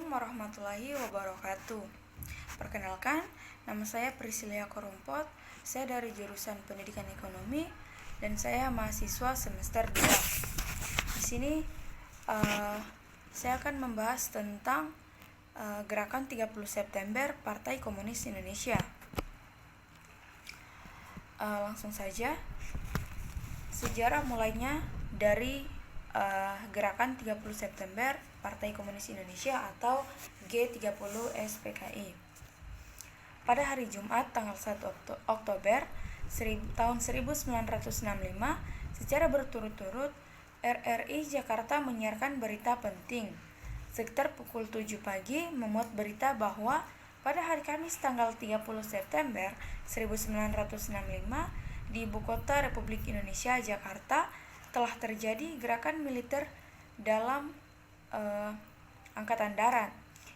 Assalamualaikum warahmatullahi wabarakatuh. Perkenalkan, nama saya Priscilia Korumpot. Saya dari jurusan Pendidikan Ekonomi dan saya mahasiswa semester 2. Di sini saya akan membahas tentang gerakan 30 September Partai Komunis Indonesia. Langsung saja. Sejarah mulainya dari gerakan 30 September Partai Komunis Indonesia atau G30 SPKI. Pada hari Jumat tanggal 1 Oktober tahun 1965, secara berturut-turut RRI Jakarta menyiarkan berita penting. Sekitar pukul 7 pagi memuat berita bahwa pada hari Kamis tanggal 30 September 1965 di Ibu Kota Republik Indonesia, Jakarta, telah terjadi gerakan militer dalam Angkatan Darat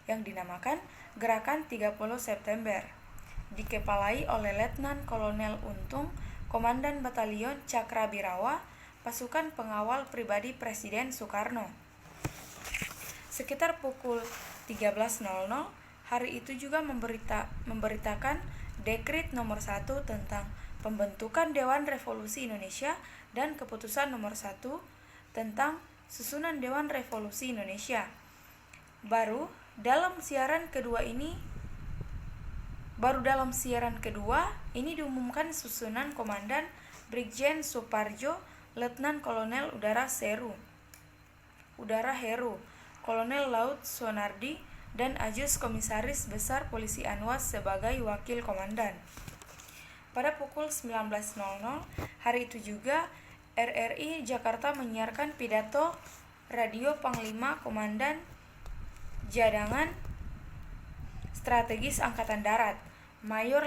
yang dinamakan Gerakan 30 September, dikepalai oleh Letnan Kolonel Untung, Komandan Batalion Cakrabirawa, pasukan pengawal pribadi Presiden Soekarno. Sekitar pukul 13.00, hari itu juga memberitakan Dekrit nomor 1 tentang pembentukan Dewan Revolusi Indonesia dan keputusan nomor 1 tentang susunan Dewan Revolusi Indonesia. Baru dalam siaran kedua ini diumumkan susunan Komandan Brigjen Suparjo, Letnan Kolonel Udara Heru, Kolonel Laut Sonardi, dan Ajus Komisaris Besar Polisi Anwas sebagai wakil komandan. Pada pukul 19.00 hari itu juga RRI Jakarta menyiarkan pidato radio Panglima Komandan Jadangan Strategis Angkatan Darat, Mayor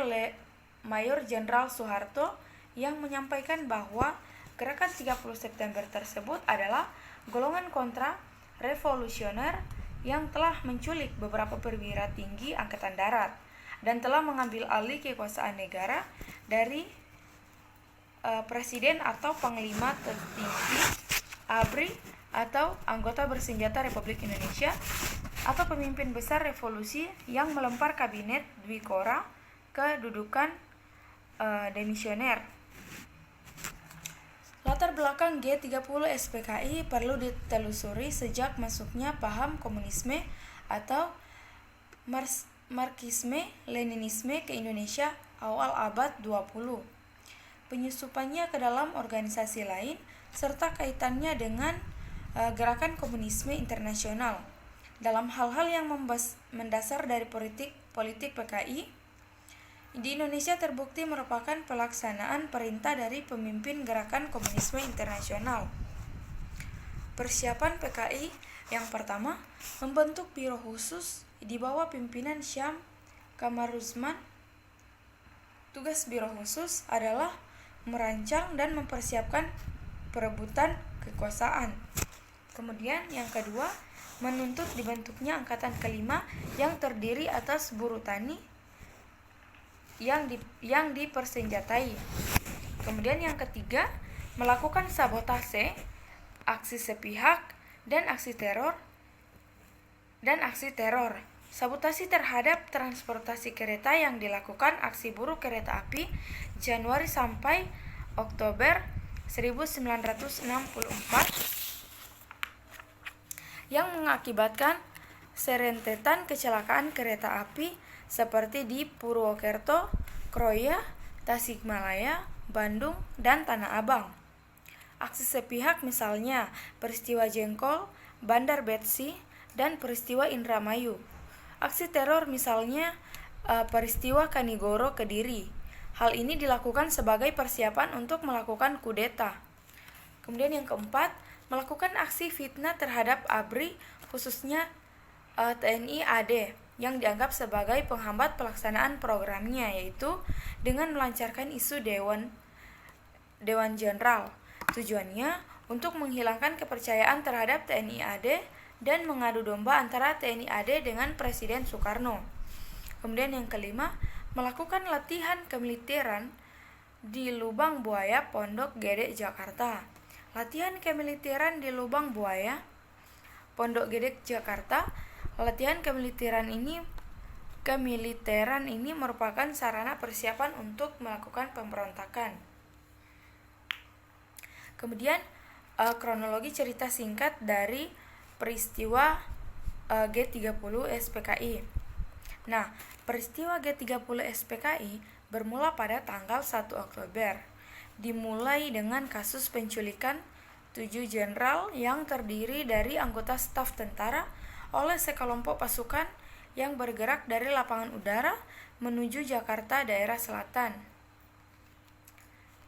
Jenderal Soeharto, yang menyampaikan bahwa gerakan 30 September tersebut adalah golongan kontra revolusioner yang telah menculik beberapa perwira tinggi Angkatan Darat dan telah mengambil alih kekuasaan negara dari Presiden atau Panglima tertinggi ABRI atau anggota bersenjata Republik Indonesia atau pemimpin besar revolusi yang melempar kabinet Dwikora ke dudukan demisioner. Latar belakang G30 SPKI perlu ditelusuri sejak masuknya paham komunisme atau Marxisme-Leninisme ke Indonesia awal abad 20. Penyusupannya ke dalam organisasi lain serta kaitannya dengan gerakan komunisme internasional. Dalam hal-hal yang mendasar dari politik PKI, di Indonesia terbukti merupakan pelaksanaan perintah dari pemimpin gerakan komunisme internasional. Persiapan PKI yang pertama, membentuk biro khusus di bawah pimpinan Syam Kamaruzman. Tugas biro khusus adalah merancang dan mempersiapkan perebutan kekuasaan. Kemudian yang kedua, menuntut dibentuknya angkatan kelima yang terdiri atas buruh tani yang dipersenjatai. Kemudian yang ketiga, melakukan sabotase, aksi sepihak dan aksi teror. Sabotasi terhadap transportasi kereta yang dilakukan aksi buruh kereta api Januari sampai Oktober 1964 yang mengakibatkan serentetan kecelakaan kereta api seperti di Purwokerto, Kroya, Tasikmalaya, Bandung, dan Tanah Abang. Aksi sepihak misalnya peristiwa Jengkol, Bandar Betsi, dan peristiwa Indramayu. Aksi teror misalnya peristiwa Kanigoro Kediri. Hal ini dilakukan sebagai persiapan untuk melakukan kudeta. Kemudian yang keempat, melakukan aksi fitnah terhadap ABRI, khususnya TNI AD, yang dianggap sebagai penghambat pelaksanaan programnya, yaitu dengan melancarkan isu Dewan Jenderal. Tujuannya untuk menghilangkan kepercayaan terhadap TNI AD dan mengadu domba antara TNI AD dengan Presiden Soekarno. Kemudian yang kelima, melakukan latihan kemiliteran di Lubang Buaya, Pondok Gede, Jakarta. Latihan kemiliteran di Lubang Buaya, Pondok Gede, Jakarta Latihan kemiliteran ini merupakan sarana persiapan untuk melakukan pemberontakan. Kemudian kronologi cerita singkat dari peristiwa G30 SPKI. Nah, peristiwa G30 SPKI bermula pada tanggal 1 Oktober. Dimulai dengan kasus penculikan 7 jenderal yang terdiri dari anggota staf tentara oleh sekelompok pasukan yang bergerak dari lapangan udara menuju Jakarta daerah selatan.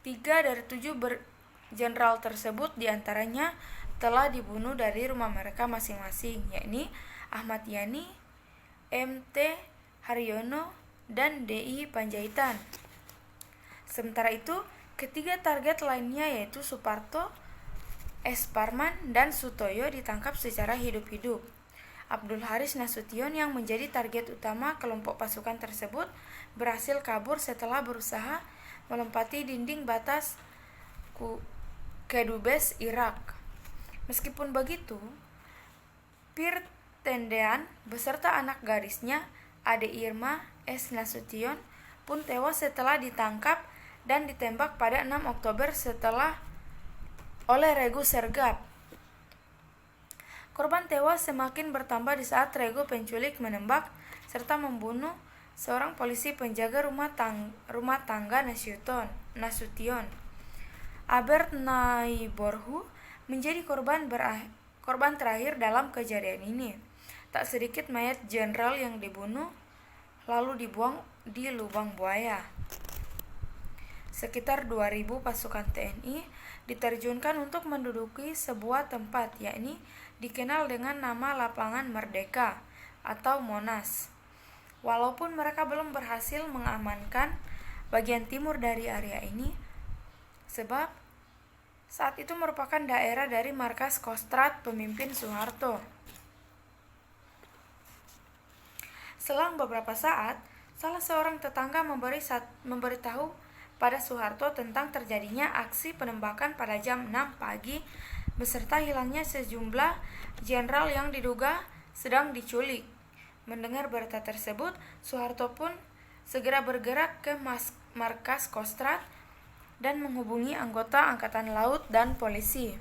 3 dari 7 jenderal tersebut diantaranya telah dibunuh dari rumah mereka masing-masing, yakni Ahmad Yani, MT Haryono, dan DI Panjaitan. Sementara itu, ketiga target lainnya yaitu Suparto, S. Parman, dan Sutoyo ditangkap secara hidup-hidup. Abdul Haris Nasution yang menjadi target utama kelompok pasukan tersebut berhasil kabur setelah berusaha melompati dinding batas Kedubes Irak. Meskipun begitu, Pir Tendean beserta anak gadisnya, Ade Irma S. Nasution, pun tewas setelah ditangkap dan ditembak pada 6 Oktober oleh Regu Sergap. Korban tewas semakin bertambah di saat Regu penculik menembak serta membunuh seorang polisi penjaga rumah tangga Nasution. Albert Naiborhu menjadi korban terakhir dalam kejadian ini. Tak sedikit mayat jenderal yang dibunuh lalu dibuang di lubang buaya. Sekitar 2.000 pasukan TNI diterjunkan untuk menduduki sebuah tempat, yakni dikenal dengan nama Lapangan Merdeka atau Monas. Walaupun mereka belum berhasil mengamankan bagian timur dari area ini, sebab saat itu merupakan daerah dari markas Kostrad pemimpin Soeharto. Selang beberapa saat, salah seorang tetangga memberitahu pada Soeharto tentang terjadinya aksi penembakan pada jam 6 pagi beserta hilangnya sejumlah jenderal yang diduga sedang diculik. Mendengar berita tersebut, Soeharto pun segera bergerak ke markas Kostrad dan menghubungi anggota Angkatan Laut dan polisi.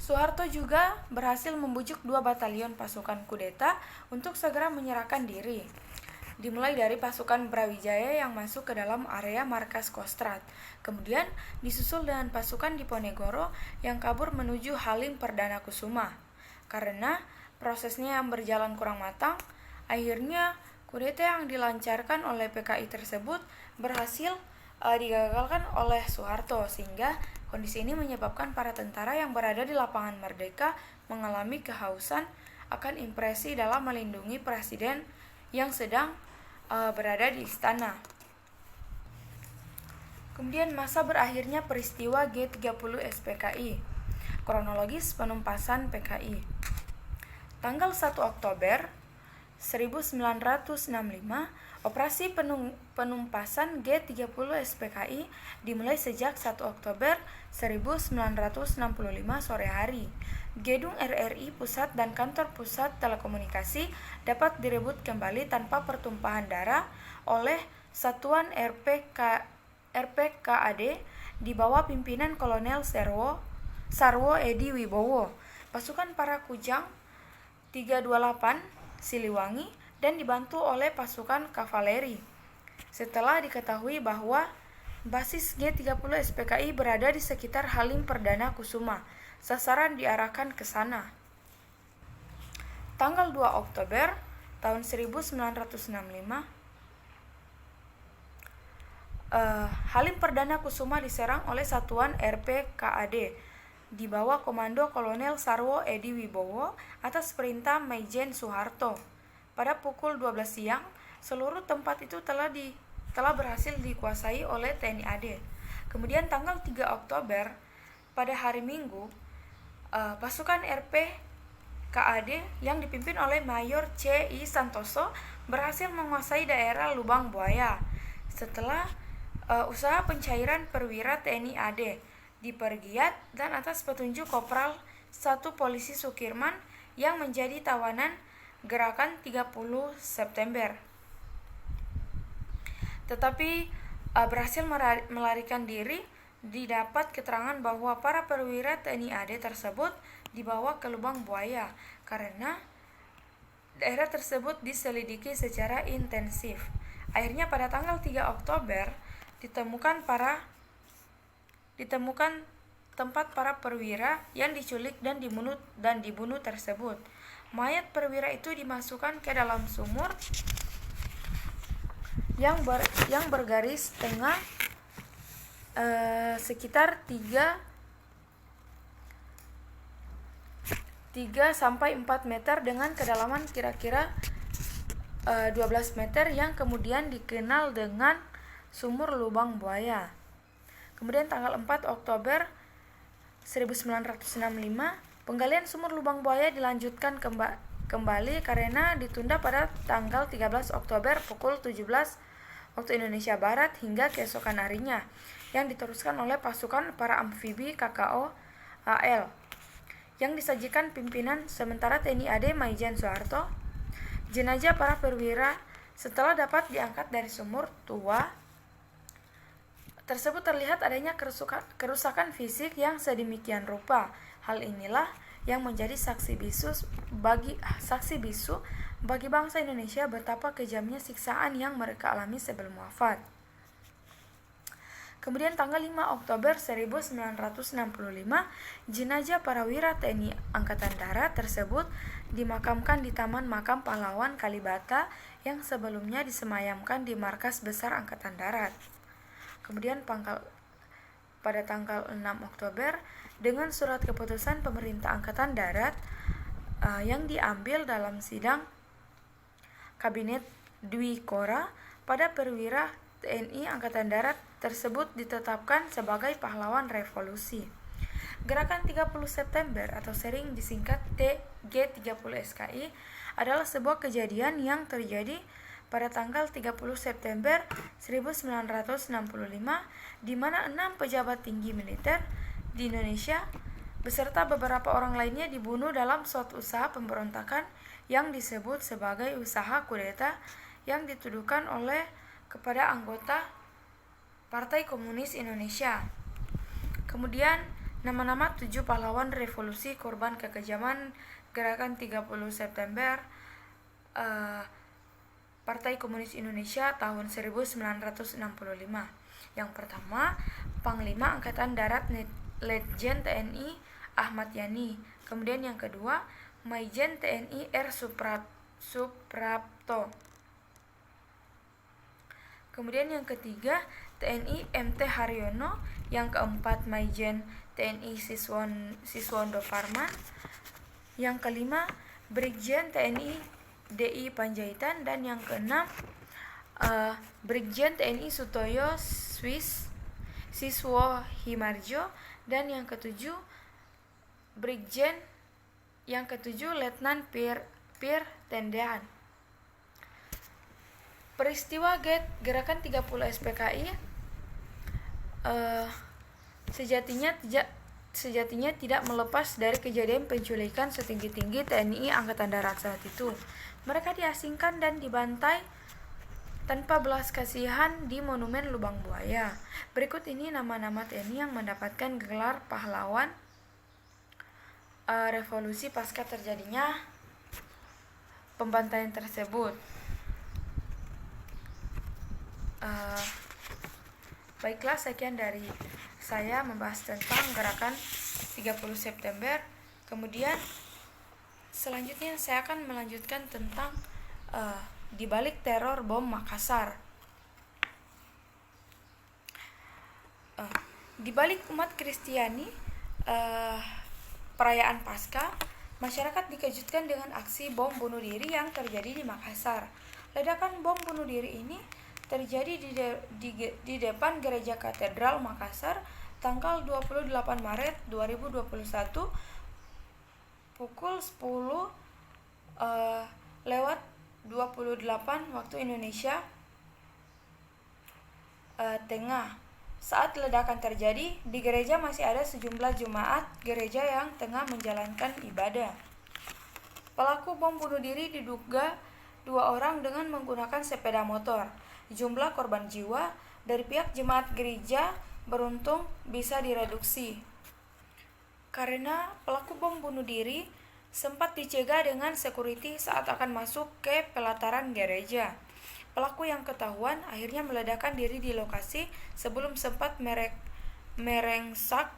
Soeharto juga berhasil membujuk 2 batalion pasukan kudeta untuk segera menyerahkan diri. Dimulai dari pasukan Brawijaya yang masuk ke dalam area markas Kostrad, kemudian disusul dengan pasukan Diponegoro yang kabur menuju Halim Perdana Kusuma. Karena prosesnya yang berjalan kurang matang, akhirnya kudeta yang dilancarkan oleh PKI tersebut berhasil digagalkan oleh Soeharto, sehingga kondisi ini menyebabkan para tentara yang berada di Lapangan Merdeka mengalami kehausan akan impresi dalam melindungi presiden yang sedang berada di istana. Kemudian masa berakhirnya peristiwa G30 SPKI. Kronologis penumpasan PKI. Tanggal 1 Oktober 1965, operasi penumpasan G30 SPKI dimulai sejak 1 Oktober 1965 sore hari. Gedung RRI Pusat dan Kantor Pusat Telekomunikasi dapat direbut kembali tanpa pertumpahan darah oleh Satuan RPKAD di bawah pimpinan Kolonel Sarwo Edi Wibowo. Pasukan para Kujang 328 Siliwangi dan dibantu oleh pasukan kavaleri. Setelah diketahui bahwa basis G30 SPKI berada di sekitar Halim Perdana Kusuma, sasaran diarahkan ke sana. Tanggal 2 Oktober tahun 1965, Halim Perdana Kusuma diserang oleh satuan RPKAD di bawah komando Kolonel Sarwo Edi Wibowo atas perintah Maijen Soeharto. Pada pukul 12 siang, seluruh tempat itu telah berhasil dikuasai oleh TNI AD. Kemudian tanggal 3 Oktober, pada hari Minggu, pasukan RPKAD yang dipimpin oleh Mayor C.I. Santoso berhasil menguasai daerah Lubang Buaya. Setelah usaha pencairan perwira TNI AD dipergiat dan atas petunjuk Kopral 1 Polisi Sukirman yang menjadi tawanan Gerakan 30 September. Tetapi berhasil melarikan diri. Didapat keterangan bahwa para perwira TNI AD tersebut dibawa ke Lubang Buaya karena daerah tersebut diselidiki secara intensif. Akhirnya pada tanggal 3 Oktober ditemukan tempat para perwira yang diculik dan dibunuh tersebut. Mayat perwira itu dimasukkan ke dalam sumur yang bergaris tengah sekitar 3-4 meter dengan kedalaman kira-kira 12 meter yang kemudian dikenal dengan sumur Lubang Buaya. Kemudian tanggal 4 Oktober 1965 penggalian sumur Lubang Buaya dilanjutkan kembali karena ditunda pada tanggal 13 Oktober pukul 17 waktu Indonesia Barat hingga keesokan harinya, yang diteruskan oleh pasukan para amfibi KKO AL yang disajikan pimpinan sementara TNI AD Maijen Soeharto. Jenazah para perwira setelah dapat diangkat dari sumur tua tersebut terlihat adanya kerusakan fisik yang sedemikian rupa. Hal inilah yang menjadi saksi bisu bagi bangsa Indonesia betapa kejamnya siksaan yang mereka alami sebelum wafat. Kemudian tanggal 5 Oktober 1965, jenazah para wira TNI Angkatan Darat tersebut dimakamkan di Taman Makam Pahlawan Kalibata yang sebelumnya disemayamkan di Markas Besar Angkatan Darat. Kemudian pada tanggal 6 Oktober, dengan surat keputusan pemerintah Angkatan Darat yang diambil dalam sidang Kabinet Dwi Kora, pada perwira TNI Angkatan Darat tersebut ditetapkan sebagai pahlawan revolusi. Gerakan 30 September atau sering disingkat G30SKI adalah sebuah kejadian yang terjadi pada tanggal 30 September 1965 di mana 6 pejabat tinggi militer di Indonesia beserta beberapa orang lainnya dibunuh dalam suatu usaha pemberontakan yang disebut sebagai usaha kudeta yang dituduhkan kepada anggota Partai Komunis Indonesia. Kemudian nama-nama 7 pahlawan revolusi korban kekejaman gerakan 30 September Partai Komunis Indonesia tahun 1965. Yang pertama, Panglima Angkatan Darat Letjen TNI Ahmad Yani. Kemudian yang kedua, Maijen TNI R. Suprapto. Kemudian yang ketiga, TNI MT Haryono. Yang keempat, Maijen TNI Siswondo Parman. Yang kelima, Brigjen TNI DI Panjaitan. Dan yang keenam, Brigjen TNI Sutoyo Siswo Himarjo. Dan yang ketujuh, Letnan Pir Tendean. Peristiwa gerakan 30 SPKI sejatinya tidak melepas dari kejadian penculikan setinggi-tinggi TNI Angkatan Darat saat itu. Mereka diasingkan dan dibantai tanpa belas kasihan di Monumen Lubang Buaya. Berikut ini nama-nama TNI yang mendapatkan gelar pahlawan revolusi pasca terjadinya pembantaian tersebut. Baiklah, sekian dari saya membahas tentang gerakan 30 September. Kemudian selanjutnya saya akan melanjutkan tentang di balik teror bom Makassar. Di balik umat Kristiani perayaan Paskah, masyarakat dikejutkan dengan aksi bom bunuh diri yang terjadi di Makassar. Ledakan bom bunuh diri ini terjadi di depan Gereja Katedral Makassar tanggal 28 Maret 2021 pukul 10 lewat 28 waktu Indonesia Tengah. Saat ledakan terjadi, di gereja masih ada sejumlah jemaat gereja yang tengah menjalankan ibadah. Pelaku bom bunuh diri diduga 2 orang dengan menggunakan sepeda motor. Jumlah korban jiwa dari pihak jemaat gereja beruntung bisa direduksi. Karena pelaku bom bunuh diri sempat dicegah dengan security saat akan masuk ke pelataran gereja. Pelaku yang ketahuan akhirnya meledakkan diri di lokasi sebelum sempat merangsek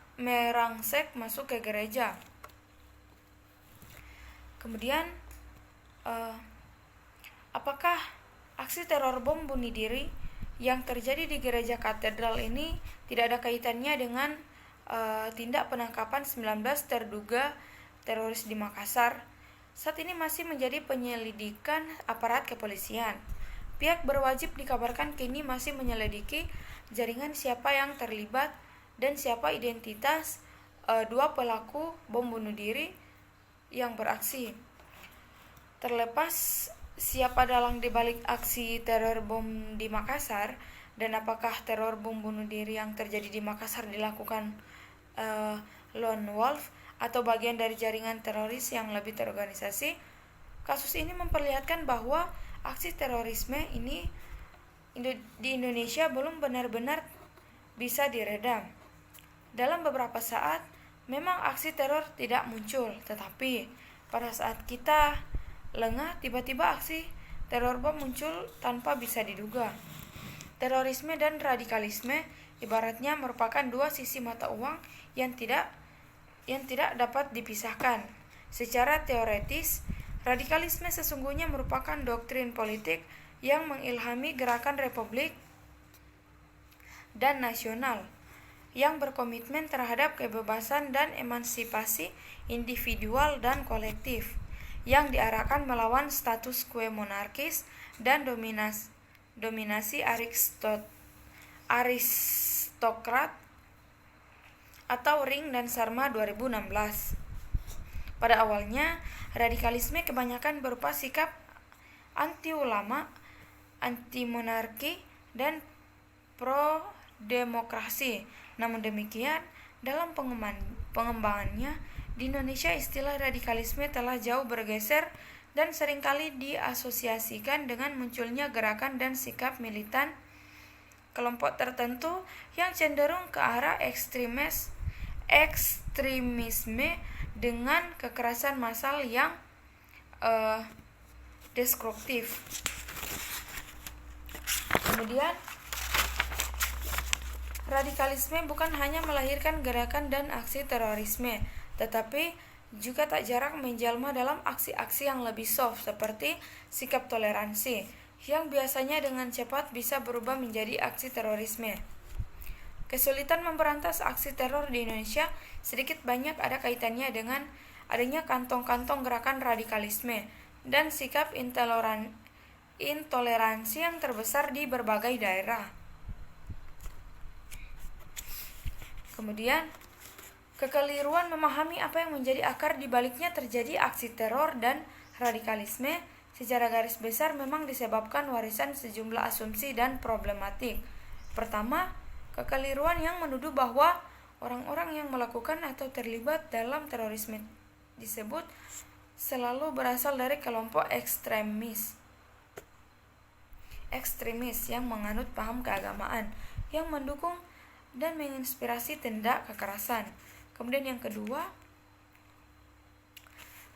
masuk ke gereja. Kemudian, apakah aksi teror bom bunuh diri yang terjadi di gereja katedral ini tidak ada kaitannya dengan tindak penangkapan 19 terduga teroris di Makassar? Saat ini masih menjadi penyelidikan aparat kepolisian. Pihak berwajib dikabarkan kini masih menyelidiki jaringan siapa yang terlibat dan siapa identitas 2 pelaku bom bunuh diri yang beraksi. Terlepas siapa dalang dibalik aksi teror bom di Makassar dan apakah teror bom bunuh diri yang terjadi di Makassar dilakukan lone wolf atau bagian dari jaringan teroris yang lebih terorganisasi, kasus ini memperlihatkan bahwa aksi terorisme ini di Indonesia belum benar-benar bisa diredam. Dalam beberapa saat, memang aksi teror tidak muncul, tetapi pada saat kita lengah, tiba-tiba aksi teror bom muncul tanpa bisa diduga. Terorisme dan radikalisme ibaratnya merupakan 2 sisi mata uang yang tidak dapat dipisahkan. Secara teoretis, radikalisme sesungguhnya merupakan doktrin politik yang mengilhami gerakan republik dan nasional yang berkomitmen terhadap kebebasan dan emansipasi individual dan kolektif, yang diarahkan melawan status quo monarkis dan dominasi aristokrat atau Ring dan Sarma 2016. Pada awalnya, radikalisme kebanyakan berupa sikap anti-ulama, anti-monarki, dan pro-demokrasi. Namun demikian, dalam pengembangannya, di Indonesia istilah radikalisme telah jauh bergeser dan seringkali diasosiasikan dengan munculnya gerakan dan sikap militan kelompok tertentu yang cenderung ke arah ekstremisme dengan kekerasan massal yang destruktif. Kemudian, radikalisme bukan hanya melahirkan gerakan dan aksi terorisme, tetapi juga tak jarang menjelma dalam aksi-aksi yang lebih soft seperti sikap toleransi, yang biasanya dengan cepat bisa berubah menjadi aksi terorisme. Kesulitan memberantas aksi teror di Indonesia sedikit banyak ada kaitannya dengan adanya kantong-kantong gerakan radikalisme dan sikap intoleransi yang terbesar di berbagai daerah. Kemudian, kekeliruan memahami apa yang menjadi akar di baliknya terjadi aksi teror dan radikalisme secara garis besar memang disebabkan warisan sejumlah asumsi dan problematik. Pertama, kekeliruan yang menuduh bahwa orang-orang yang melakukan atau terlibat dalam terorisme disebut selalu berasal dari kelompok ekstremis yang menganut paham keagamaan, yang mendukung dan menginspirasi tindak kekerasan. Kemudian yang kedua,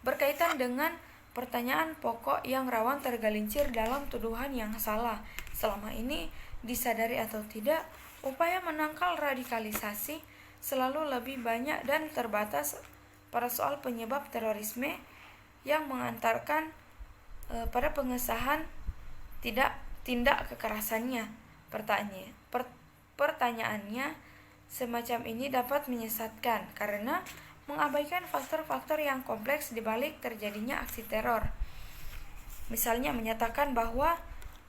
berkaitan dengan pertanyaan pokok yang rawan tergelincir dalam tuduhan yang salah. Selama ini, disadari atau tidak, upaya menangkal radikalisasi selalu lebih banyak dan terbatas pada soal penyebab terorisme yang mengantarkan pada pengesahan tindak kekerasannya. Pertanyaannya semacam ini dapat menyesatkan karena mengabaikan faktor-faktor yang kompleks di balik terjadinya aksi teror. Misalnya menyatakan bahwa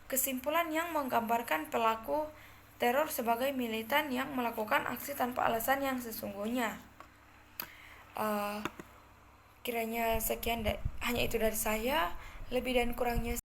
kesimpulan yang menggambarkan pelaku teror sebagai militan yang melakukan aksi tanpa alasan yang sesungguhnya. Kiranya sekian, hanya itu dari saya. Lebih dan kurangnya